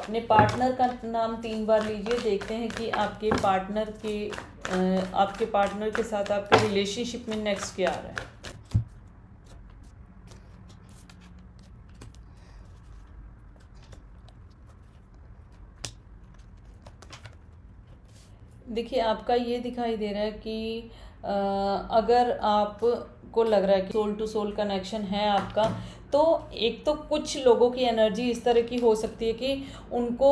अपने पार्टनर का नाम 3 बार लीजिए, देखते हैं कि आपके पार्टनर के साथ आपके रिलेशनशिप में नेक्स्ट क्या आ रहा है। देखिए आपका ये दिखाई दे रहा है कि अगर आपको लग रहा है कि सोल टू सोल कनेक्शन है आपका, तो एक तो कुछ लोगों की एनर्जी इस तरह की हो सकती है कि उनको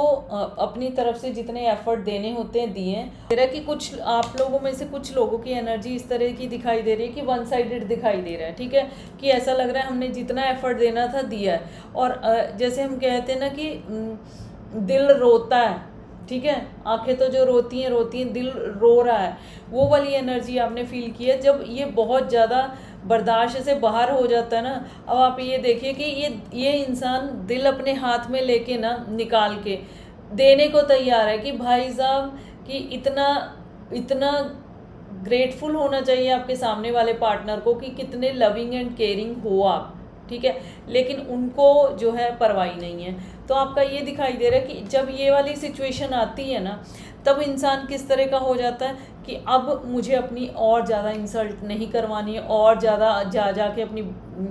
अपनी तरफ से जितने एफर्ट देने होते हैं दिए हैं। मेरा कि कुछ आप लोगों में से कुछ लोगों की एनर्जी इस तरह की दिखाई दे रही है कि वन साइडेड दिखाई दे रहा है, ठीक है, कि ऐसा लग रहा है हमने जितना एफर्ट देना था दिया है। और जैसे हम कहते हैं ना कि दिल रोता है, ठीक है, आंखें तो जो रोती हैं, दिल रो रहा है, वो वाली एनर्जी आपने फील की है। जब ये बहुत ज़्यादा बर्दाश्त से बाहर हो जाता है ना, अब आप ये देखिए कि ये इंसान दिल अपने हाथ में लेके ना निकाल के देने को तैयार है कि भाई साहब कि इतना ग्रेटफुल होना चाहिए आपके सामने वाले पार्टनर को कि कितने लविंग एंड केयरिंग हो आप, ठीक है, लेकिन उनको जो है परवाही नहीं है। तो आपका ये दिखाई दे रहा है कि जब ये वाली सिचुएशन आती है ना, तब इंसान किस तरह का हो जाता है कि अब मुझे अपनी और ज़्यादा इंसल्ट नहीं करवानी है, और ज़्यादा जाके अपनी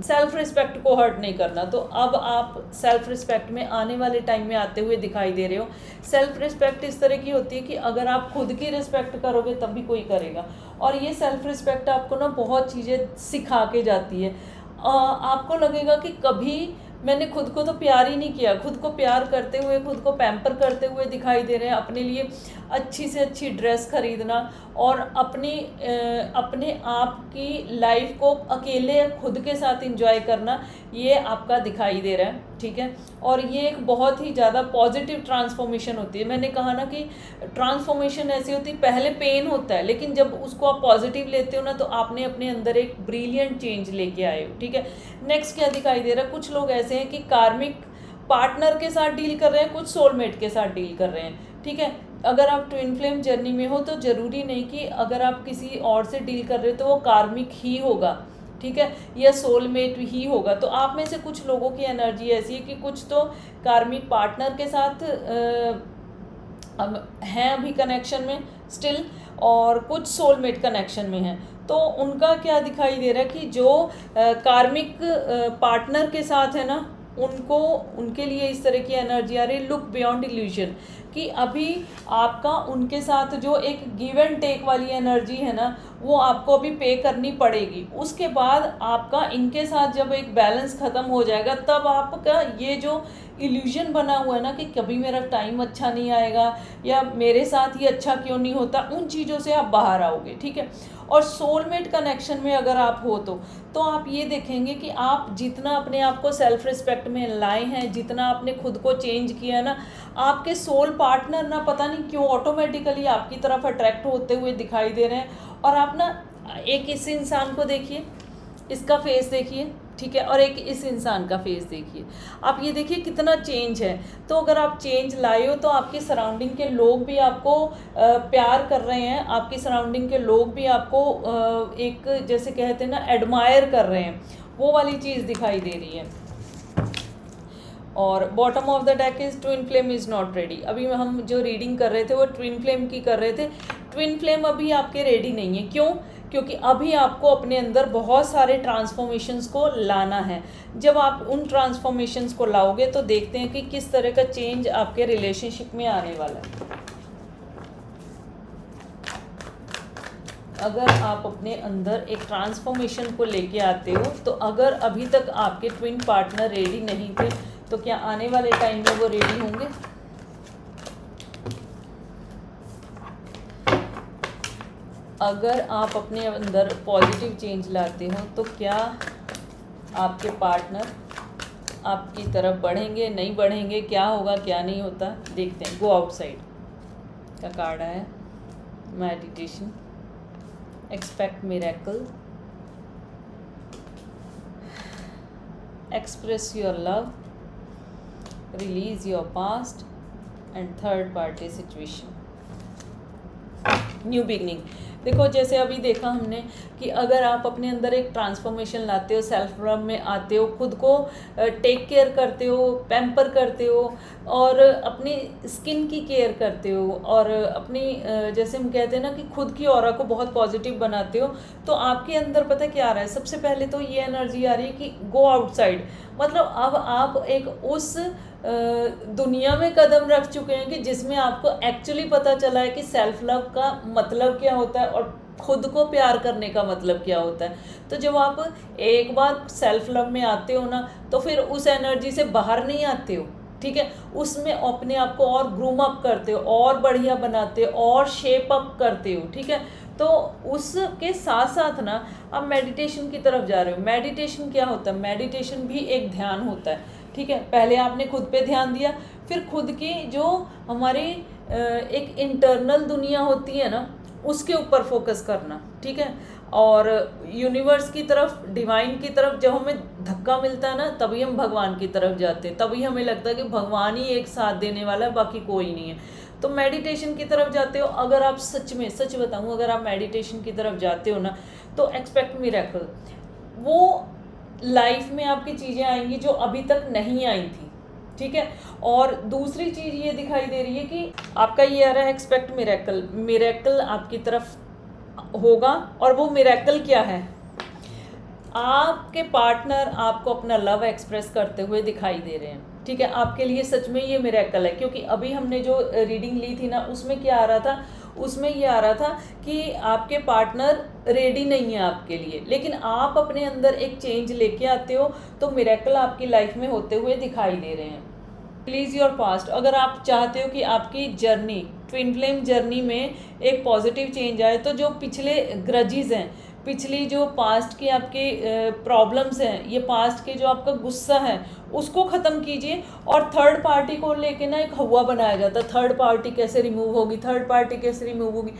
सेल्फ रिस्पेक्ट को हर्ट नहीं करना। तो अब आप सेल्फ रिस्पेक्ट में आने वाले टाइम में आते हुए दिखाई दे रहे हो। सेल्फ रिस्पेक्ट इस तरह की होती है कि अगर आप खुद की रिस्पेक्ट करोगे तब भी कोई करेगा, और ये सेल्फ रिस्पेक्ट आपको ना बहुत चीज़ें सिखा के जाती है। आपको लगेगा कि कभी मैंने खुद को तो प्यार ही नहीं किया, खुद को प्यार करते हुए, खुद को पैम्पर करते हुए दिखाई दे रहे हैं, अपने लिए अच्छी से अच्छी ड्रेस खरीदना और अपने आप की लाइफ को अकेले खुद के साथ एंजॉय करना, ये आपका दिखाई दे रहा है, ठीक है। और ये एक बहुत ही ज़्यादा पॉजिटिव ट्रांसफॉर्मेशन होती है। मैंने कहा ना कि ट्रांसफॉर्मेशन ऐसी होती है, पहले पेन होता है, लेकिन जब उसको आप पॉजिटिव लेते हो ना, तो आपने अपने अंदर एक ब्रिलियंट चेंज लेके आए हो, ठीक है। नेक्स्ट क्या दिखाई दे रहा है, कुछ लोग ऐसे हैं कि कार्मिक पार्टनर के साथ डील कर रहे हैं, कुछ सोलमेट के साथ डील कर रहे हैं, ठीक है। अगर आप ट्विन फ्लेम जर्नी में हो तो ज़रूरी नहीं कि अगर आप किसी और से डील कर रहे हो तो वो कार्मिक ही होगा, ठीक है, या सोलमेट ही होगा। तो आप में से कुछ लोगों की एनर्जी ऐसी है कि कुछ तो कार्मिक पार्टनर के साथ हैं अभी कनेक्शन में स्टिल, और कुछ सोलमेट कनेक्शन में हैं। तो उनका क्या दिखाई दे रहा है कि जो कार्मिक पार्टनर के साथ है ना, उनके लिए इस तरह की एनर्जी आ रही है, लुक बियॉन्ड इल्यूजन, कि अभी आपका उनके साथ जो एक गिव एंड टेक वाली एनर्जी है ना, वो आपको अभी पे करनी पड़ेगी। उसके बाद आपका इनके साथ जब एक बैलेंस ख़त्म हो जाएगा, तब आपका ये जो इल्यूजन बना हुआ है ना कि कभी मेरा टाइम अच्छा नहीं आएगा या मेरे साथ ही अच्छा क्यों नहीं होता, उन चीज़ों से आप बाहर आओगे, ठीक है। और सोलमेट कनेक्शन में अगर आप हो तो आप ये देखेंगे कि आप जितना अपने आप को सेल्फ रिस्पेक्ट में लाए हैं, जितना आपने खुद को चेंज किया है ना, आपके सोल पार्टनर ना पता नहीं क्यों ऑटोमेटिकली आपकी तरफ अट्रैक्ट होते हुए दिखाई दे रहे हैं। और आप ना एक इस इंसान को देखिए, इसका फेस देखिए, ठीक है, और एक इस इंसान का फेस देखिए, आप ये देखिए कितना चेंज है। तो अगर आप चेंज लाए हो तो आपके सराउंडिंग के लोग भी आपको प्यार कर रहे हैं, आपकी सराउंडिंग के लोग भी आपको एक जैसे कहते हैं ना एडमायर कर रहे हैं, वो वाली चीज़ दिखाई दे रही है। और bottom of the deck is twin flame is not ready. अभी हम जो रीडिंग कर रहे थे वो ट्विन फ्लेम की कर रहे थे। ट्विन फ्लेम अभी आपके रेडी नहीं है, क्यों? क्योंकि अभी आपको अपने अंदर बहुत सारे ट्रांसफॉर्मेशंस को लाना है। जब आप उन ट्रांसफॉर्मेशंस को लाओगे तो देखते हैं कि किस तरह का चेंज आपके रिलेशनशिप में आने वाला है। अगर आप अपने अंदर एक ट्रांसफॉर्मेशन को लेके आते हो, तो अगर अभी तक आपके ट्विन पार्टनर रेडी नहीं थे, तो क्या आने वाले टाइम में वो रेडी होंगे? अगर आप अपने अंदर पॉजिटिव चेंज लाते हो, तो क्या आपके पार्टनर आपकी तरफ बढ़ेंगे, नहीं बढ़ेंगे, क्या होगा क्या नहीं होता, देखते हैं। गो आउटसाइड का कार्ड आया, meditation, expect miracle, express your love, release your past, and third party situation, new beginning. देखो जैसे अभी देखा हमने कि अगर आप अपने अंदर एक ट्रांसफॉर्मेशन लाते हो, सेल्फ लव में आते हो, खुद को टेक केयर करते हो, पैम्पर करते हो और अपनी स्किन की केयर करते हो और अपनी जैसे हम कहते हैं ना कि खुद की ऑरा को बहुत पॉजिटिव बनाते हो, तो आपके अंदर पता क्या आ रहा है, सबसे पहले तो ये एनर्जी आ रही है कि गो आउटसाइड। मतलब अब आप एक उस दुनिया में कदम रख चुके हैं कि जिसमें आपको एक्चुअली पता चला है कि सेल्फ लव का मतलब क्या होता है और खुद को प्यार करने का मतलब क्या होता है। तो जब आप एक बार सेल्फ लव में आते हो ना, तो फिर उस एनर्जी से बाहर नहीं आते हो, ठीक है, उसमें अपने आप को और ग्रूम अप करते हो, और बढ़िया बनाते हो, और शेप अप करते हो, ठीक है। तो उसके साथ साथ ना आप मेडिटेशन की तरफ जा रहे हो। मेडिटेशन क्या होता है? मेडिटेशन भी एक ध्यान होता है, ठीक है। पहले आपने खुद पे ध्यान दिया, फिर खुद की जो हमारी एक इंटरनल दुनिया होती है ना, उसके ऊपर फोकस करना, ठीक है। और यूनिवर्स की तरफ, डिवाइन की तरफ जब हमें धक्का मिलता है ना, तभी हम भगवान की तरफ जाते हैं, तभी हमें लगता है कि भगवान ही एक साथ देने वाला है, बाकी कोई नहीं है। तो मेडिटेशन की तरफ जाते हो। अगर आप सच में, सच बताऊँ, अगर आप मेडिटेशन की तरफ जाते हो ना, तो एक्सपेक्ट मिरेकल। वो लाइफ में आपकी चीज़ें आएंगी जो अभी तक नहीं आई थी, ठीक है। और दूसरी चीज़ ये दिखाई दे रही है कि आपका ये आ रहा है एक्सपेक्ट मिरेकल। मिरेकल आपकी तरफ होगा, और वो मिरेकल क्या है? आपके पार्टनर आपको अपना लव एक्सप्रेस करते हुए दिखाई दे रहे हैं, ठीक है। आपके लिए सच में ये मिरेकल है, क्योंकि अभी हमने जो रीडिंग ली थी ना, उसमें क्या आ रहा था? उसमें ये आ रहा था कि आपके पार्टनर रेडी नहीं है आपके लिए, लेकिन आप अपने अंदर एक चेंज लेके आते हो, तो मिरेकल आपकी लाइफ में होते हुए दिखाई दे रहे हैं। Release your past. अगर आप चाहते हो कि आपकी जर्नी, ट्विन फ्लेम जर्नी में एक पॉजिटिव चेंज आए, तो जो पिछले ग्रजेस हैं, पिछली जो पास्ट की आपके प्रॉब्लम्स हैं, ये पास्ट के जो आपका गुस्सा है, उसको ख़त्म कीजिए। और थर्ड पार्टी को लेके ना एक हवा बनाया जाता है, थर्ड पार्टी कैसे रिमूव होगी, थर्ड पार्टी कैसे रिमूव होगी।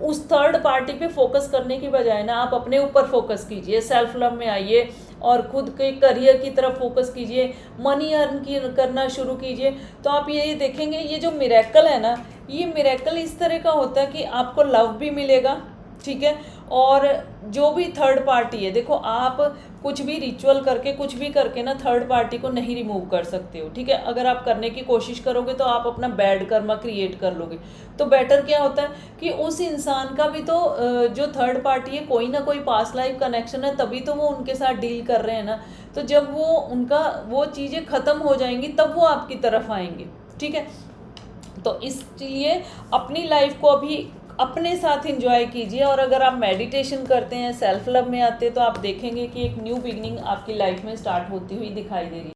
उस थर्ड पार्टी पे फोकस करने की बजाय ना आप अपने ऊपर फोकस कीजिए, सेल्फ लव में आइए और खुद के करियर की तरफ फोकस कीजिए, मनी अर्न करना शुरू कीजिए। तो आप ये देखेंगे, ये जो मिरेकल है ना, ये मिरेकल इस तरह का होता है कि आपको लव भी मिलेगा, ठीक है। और जो भी थर्ड पार्टी है, देखो आप कुछ भी रिचुअल करके, कुछ भी करके ना थर्ड पार्टी को नहीं रिमूव कर सकते हो, ठीक है। अगर आप करने की कोशिश करोगे तो आप अपना बैड कर्मा क्रिएट कर लोगे। तो बेटर क्या होता है कि उस इंसान का भी तो जो थर्ड पार्टी है, कोई ना कोई पास्ट लाइफ कनेक्शन है, तभी तो वो उनके साथ डील कर रहे हैं ना। तो जब वो उनका वो चीज़ें ख़त्म हो जाएंगी, तब वो आपकी तरफ आएंगे, ठीक है। तो इसलिए अपनी लाइफ को अभी अपने साथ एंजॉय कीजिए। और अगर आप मेडिटेशन करते हैं, सेल्फ लव में आते हैं, तो आप देखेंगे कि एक न्यू बिगनिंग आपकी लाइफ में स्टार्ट होती हुई दिखाई दे रही है।